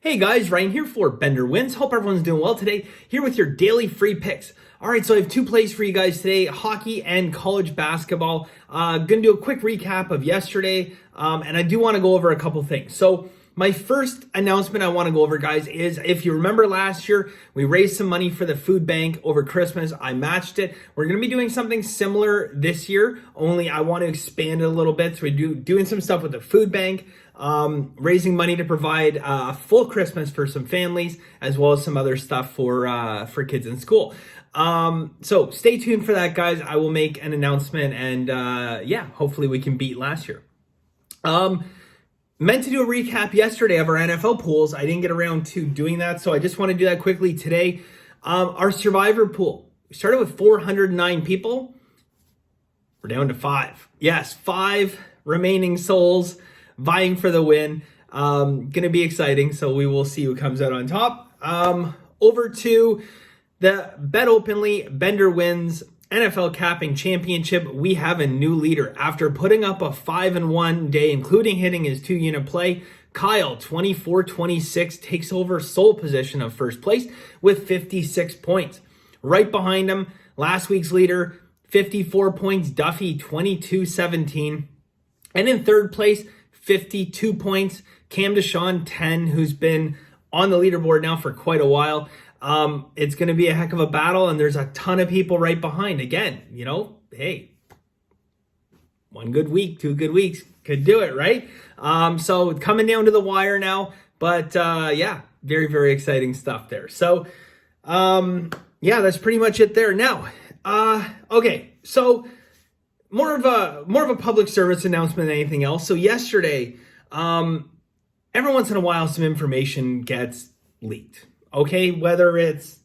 Hey guys, Ryan here for Bender Wins. Hope everyone's doing well today. Here with your daily free picks. All right, so I have two plays for you guys today, hockey and college basketball. Gonna do a quick recap of yesterday, and I do want to go over a couple things. So my first announcement I want to go over, guys, is if you remember last year, we raised some money for the food bank over Christmas. I matched it. We're going to be doing something similar this year, only I want to expand it a little bit. So we're doing some stuff with the food bank, raising money to provide a full Christmas for some families, as well as some other stuff for kids in school. So stay tuned for that, guys. I will make an announcement, and hopefully we can beat last year. Meant to do a recap yesterday of our NFL pools. I didn't get around to doing that, so I just want to do that quickly today. Our survivor pool, we started with 409 people. We're down to 5. Yes, 5 remaining souls vying for the win. Gonna be exciting, so we will see who comes out on top. Over to the Bet Openly Bender Wins NFL Capping Championship. We have a new leader. After putting up a 5-1 day, including hitting his 2-unit play, Kyle, 24-26, takes over sole position of first place with 56 points. Right behind him, last week's leader, 54 points, Duffy, 22-17. And in third place, 52 points, Cam Deshawn, 10, who's been on the leaderboard now for quite a while. It's going to be a heck of a battle, and there's a ton of people right behind. Again, hey, 1 good week, 2 good weeks could do it, right? So coming down to the wire now, but very, very exciting stuff there. So, that's pretty much it there. Now, okay, so more of a public service announcement than anything else. So yesterday, every once in a while, some information gets leaked. Okay, whether it's,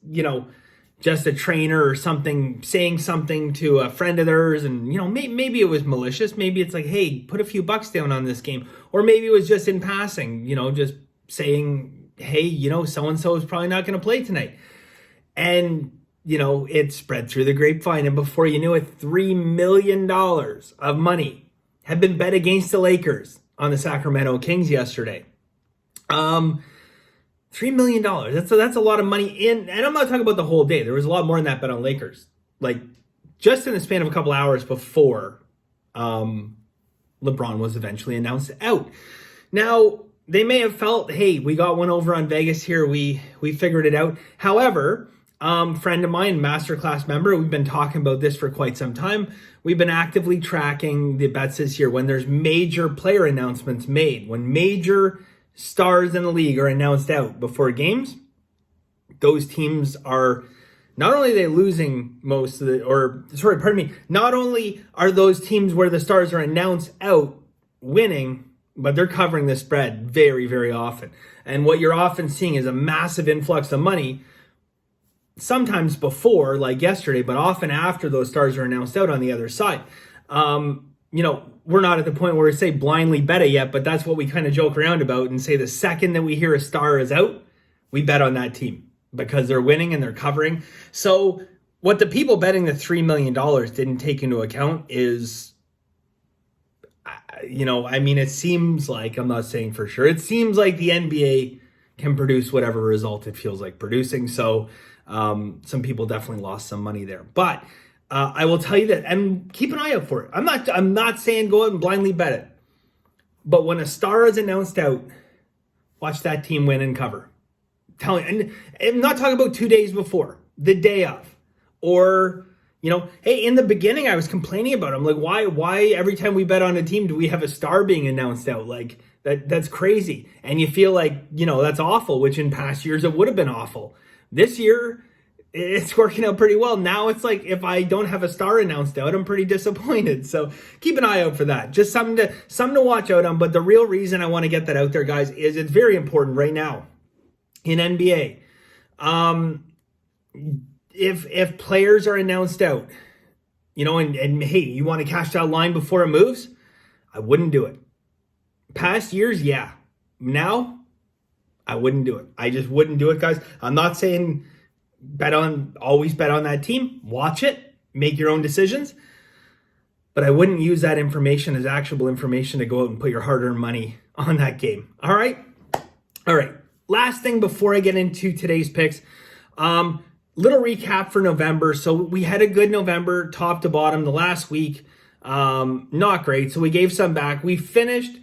just a trainer or something saying something to a friend of theirs, and, maybe it was malicious. Maybe it's like, hey, put a few bucks down on this game. Or maybe it was just in passing, just saying, hey, so-and-so is probably not going to play tonight. And, it spread through the grapevine. And before you knew it, $3 million of money had been bet against the Lakers on the Sacramento Kings yesterday. $3 million. That's a lot of money and I'm not talking about the whole day. There was a lot more than that bet on Lakers. Like, just in the span of a couple hours before LeBron was eventually announced out. Now, they may have felt, hey, we got one over on Vegas here. We figured it out. However, friend of mine, masterclass member, we've been talking about this for quite some time. We've been actively tracking the bets this year when there's major player announcements made, when major stars in the league are announced out before games. Those teams are, not only are they losing most of not only are those teams where the stars are announced out winning, but they're covering the spread very, very often. And what you're often seeing is a massive influx of money, sometimes before, like yesterday, but often after those stars are announced out on the other side. We're not at the point where we say blindly bet it yet, but that's what we kind of joke around about and say the second that we hear a star is out, we bet on that team because they're winning and they're covering. So what the people betting the $3 million didn't take into account is, it seems like, I'm not saying for sure, it seems like the NBA can produce whatever result it feels like producing. So some people definitely lost some money there. But I will tell you that, and keep an eye out for it. I'm not saying go out and blindly bet it, but when a star is announced out, watch that team win and cover. And I'm not talking about 2 days before, the day of, or hey, in the beginning I was complaining about it. I'm like, why every time we bet on a team do we have a star being announced out? Like that's crazy, and you feel like that's awful. Which in past years it would have been awful. This year, it's working out pretty well. Now it's like, if I don't have a star announced out, I'm pretty disappointed. So keep an eye out for that. Just something to watch out on. But the real reason I want to get that out there, guys, is it's very important right now in NBA. If players are announced out, and hey, you want to cash that line before it moves, I wouldn't do it. Past years, yeah. Now, I wouldn't do it. I just wouldn't do it, guys. I'm not saying always bet on that team. Watch it, make your own decisions. But I wouldn't use that information as actionable information to go out and put your hard-earned money on that game. All right. last thing before I get into today's picks, little recap for November. So we had a good November, top to bottom. The last week, not great. So we gave some back. We finished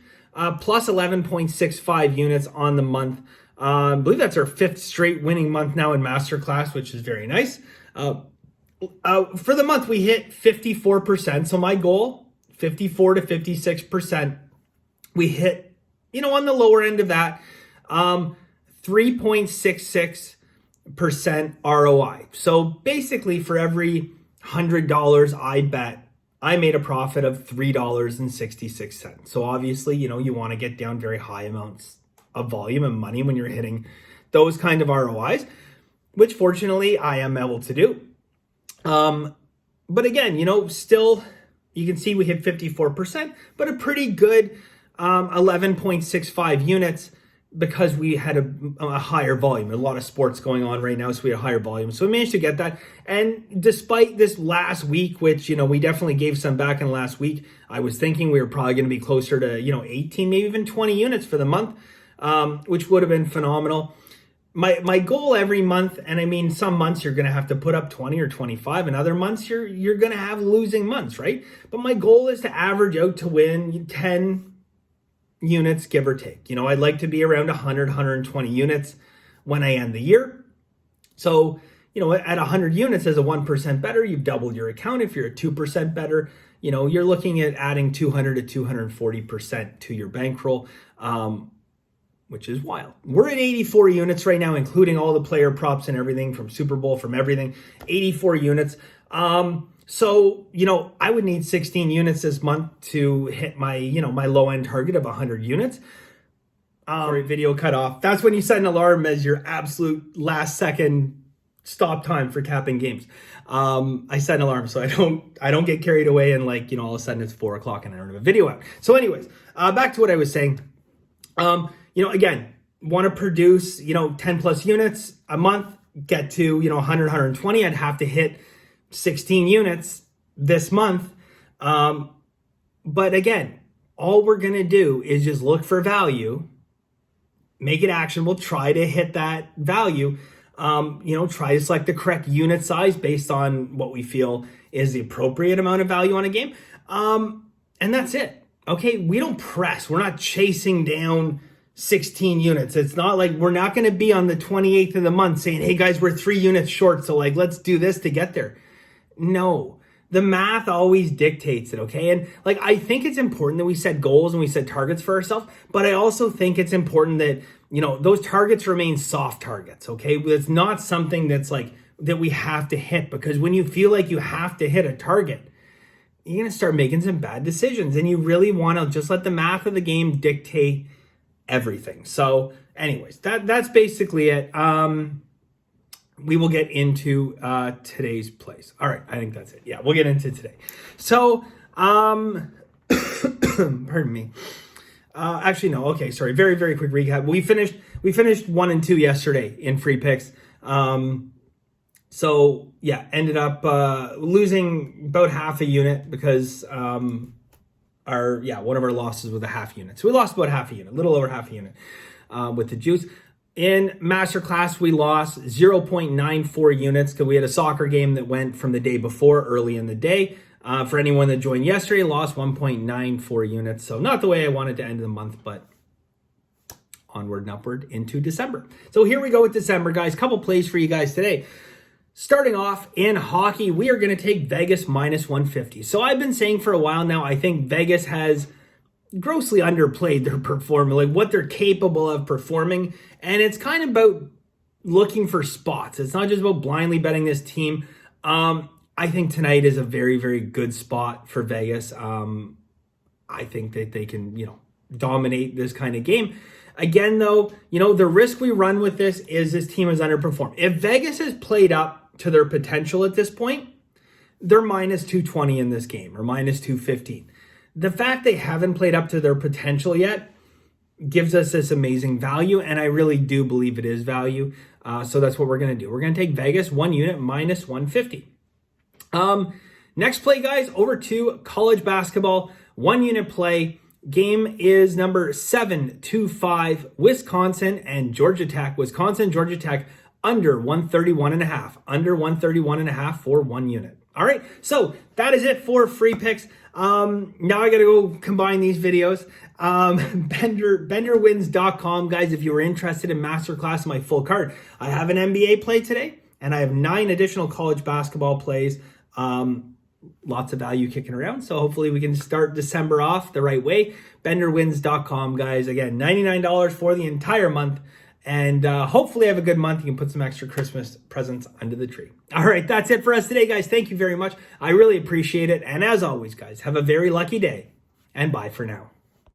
plus 11.65 units on the month. I believe that's our 5th straight winning month now in Masterclass, which is very nice. For the month, we hit 54%. So my goal, 54 to 56%. We hit, on the lower end of that, 3.66% ROI. So basically, for every $100 I bet, I made a profit of $3.66. So obviously, you want to get down very high amounts of volume and money when you're hitting those kind of ROIs, which fortunately I am able to do. But again, still, you can see we hit 54%, but a pretty good 11.65 units because we had a higher volume. A lot of sports going on right now, so we had a higher volume. So we managed to get that. And despite this last week, which, we definitely gave some back in the last week, I was thinking we were probably going to be closer to, 18, maybe even 20 units for the month, which would have been phenomenal. My goal every month, and I mean, some months you're going to have to put up 20 or 25, and other months you're going to have losing months, right? But my goal is to average out to win 10 units, give or take. I'd like to be around 100, 120 units when I end the year. So, at 100 units as a 1% better, you've doubled your account. If you're a 2% better, you're looking at adding 200 to 240% to your bankroll, which is wild. We're at 84 units right now, including all the player props and everything from Super Bowl, from everything, 84 units. So, I would need 16 units this month to hit my, my low end target of 100 units. Sorry, video cut off. That's when you set an alarm as your absolute last second stop time for capping games. I set an alarm so I don't get carried away and all of a sudden it's 4:00 and I don't have a video out. So anyways, back to what I was saying. Again, want to produce, 10 plus units a month, get to, 100, 120. I'd have to hit 16 units this month. But again, all we're going to do is just look for value, make it actionable, try to hit that value, try to select the correct unit size based on what we feel is the appropriate amount of value on a game. And that's it. Okay. We don't press. We're not chasing down 16 units. It's not like we're not going to be on the 28th of the month saying, hey guys, we're 3 units short. So let's do this to get there. No, the math always dictates it. Okay. And I think it's important that we set goals and we set targets for ourselves, but I also think it's important that, those targets remain soft targets. Okay. It's not something that's that we have to hit, because when you feel like you have to hit a target, you're going to start making some bad decisions, and you really want to just let the math of the game dictate everything. So anyways, that's basically it. We will get into today's plays. All right, I think that's it. Yeah, we'll get into today. So, pardon me. Actually, no. Okay, sorry. Very, very quick recap. We finished 1 and 2 yesterday in free picks. So yeah, ended up losing about half a unit because one of our losses was a half unit. So we lost about half a unit, a little over half a unit with the juice. In Masterclass, we lost 0.94 units because we had a soccer game that went from the day before early in the day. For anyone that joined yesterday, lost 1.94 units. So not the way I wanted to end the month, but onward and upward into December. So here we go with December, guys. Couple plays for you guys today. Starting off in hockey, we are going to take Vegas minus 150. So I've been saying for a while now, I think Vegas has grossly underplayed their performance, what they're capable of performing. And it's kind of about looking for spots. It's not just about blindly betting this team. I think tonight is a very, very good spot for Vegas. I think that they can, dominate this kind of game. Again, though, the risk we run with this is this team has underperformed. If Vegas has played up to their potential at this point, they're minus 220 in this game or minus 215. The fact they haven't played up to their potential yet gives us this amazing value, and I really do believe it is value. So that's what we're going to do. We're going to take Vegas 1 unit minus 150. Next play, guys, over to college basketball. 1 unit play. Game is number 7-5, Wisconsin and Georgia Tech. Wisconsin, Georgia Tech, under 131.5. Under 131.5 for 1 unit. All right, so that is it for free picks. Now I got to go combine these videos. Bettorwins.com, guys, if you were interested in masterclass my full card. I have an NBA play today, and I have 9 additional college basketball plays. Lots of value kicking around. So hopefully we can start December off the right way. Bettorwins.com, guys. Again, $99 for the entire month. And hopefully have a good month. You can put some extra Christmas presents under the tree. All right, that's it for us today, guys. Thank you very much. I really appreciate it. And as always, guys, have a very lucky day. And bye for now.